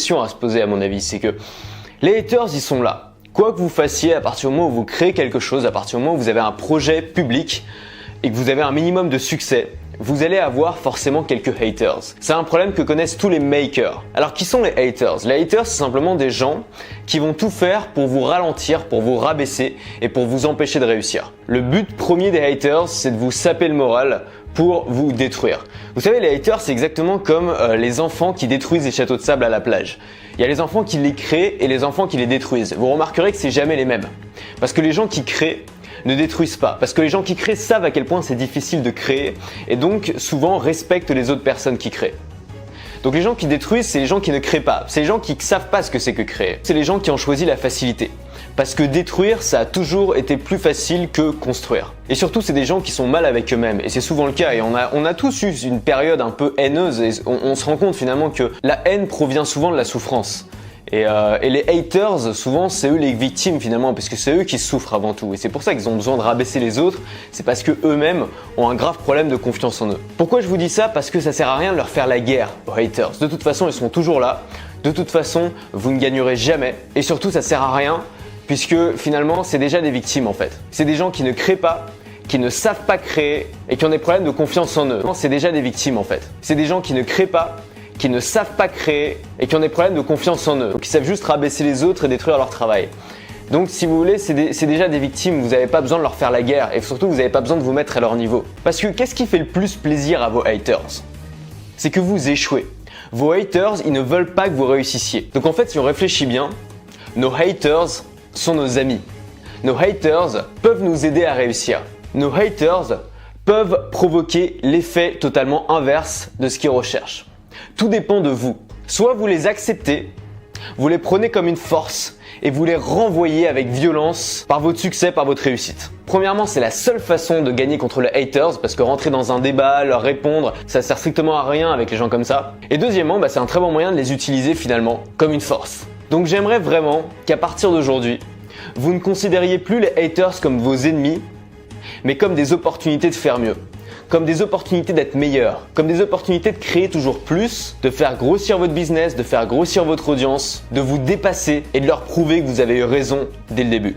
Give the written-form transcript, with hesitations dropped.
question à se poser à mon avis, c'est que les haters, ils sont là. Quoi que vous fassiez, à partir du moment où vous créez quelque chose, à partir du moment où vous avez un projet public et que vous avez un minimum de succès, vous allez avoir forcément quelques haters. C'est un problème que connaissent tous les makers. Alors qui sont les haters? Les haters, c'est simplement des gens qui vont tout faire pour vous ralentir, pour vous rabaisser et pour vous empêcher de réussir. Le but premier des haters, c'est de vous saper le moral pour vous détruire. Vous savez, les haters, c'est exactement comme les enfants qui détruisent les châteaux de sable à la plage. Il y a les enfants qui les créent et les enfants qui les détruisent. Vous remarquerez que c'est jamais les mêmes. Parce que les gens qui créent ne détruisent pas. Parce que les gens qui créent savent à quel point c'est difficile de créer et donc souvent respectent les autres personnes qui créent. Donc les gens qui détruisent, c'est les gens qui ne créent pas. C'est les gens qui ne savent pas ce que c'est que créer. C'est les gens qui ont choisi la facilité. Parce que détruire, ça a toujours été plus facile que construire. Et surtout, c'est des gens qui sont mal avec eux-mêmes. Et c'est souvent le cas. Et on a tous eu une période un peu haineuse. Et on se rend compte finalement que la haine provient souvent de la souffrance. Et les haters, souvent, c'est eux les victimes finalement, parce que c'est eux qui souffrent avant tout. Et c'est pour ça qu'ils ont besoin de rabaisser les autres, c'est parce que eux-mêmes ont un grave problème de confiance en eux. Pourquoi je vous dis ça? Parce que ça sert à rien de leur faire la guerre aux haters. De toute façon, ils sont toujours là. De toute façon, vous ne gagnerez jamais. Et surtout, ça sert à rien, puisque finalement, c'est déjà des victimes en fait. C'est des gens qui ne créent pas, qui ne savent pas créer et qui ont des problèmes de confiance en eux. C'est déjà des victimes en fait. C'est des gens qui ne créent pas, qui ne savent pas créer et qui ont des problèmes de confiance en eux. Donc ils savent juste rabaisser les autres et détruire leur travail. Donc si vous voulez, c'est déjà des victimes, vous n'avez pas besoin de leur faire la guerre et surtout vous n'avez pas besoin de vous mettre à leur niveau. Parce que qu'est-ce qui fait le plus plaisir à vos haters? C'est que vous échouez. Vos haters, ils ne veulent pas que vous réussissiez. Donc en fait, si on réfléchit bien, nos haters sont nos amis. Nos haters peuvent nous aider à réussir. Nos haters peuvent provoquer l'effet totalement inverse de ce qu'ils recherchent. Tout dépend de vous. Soit vous les acceptez, vous les prenez comme une force et vous les renvoyez avec violence par votre succès, par votre réussite. Premièrement, c'est la seule façon de gagner contre les haters parce que rentrer dans un débat, leur répondre, ça sert strictement à rien avec les gens comme ça. Et deuxièmement, c'est un très bon moyen de les utiliser finalement comme une force. Donc j'aimerais vraiment qu'à partir d'aujourd'hui, vous ne considériez plus les haters comme vos ennemis, mais comme des opportunités de faire mieux. Comme des opportunités d'être meilleur, comme des opportunités de créer toujours plus, de faire grossir votre business, de faire grossir votre audience, de vous dépasser et de leur prouver que vous avez eu raison dès le début.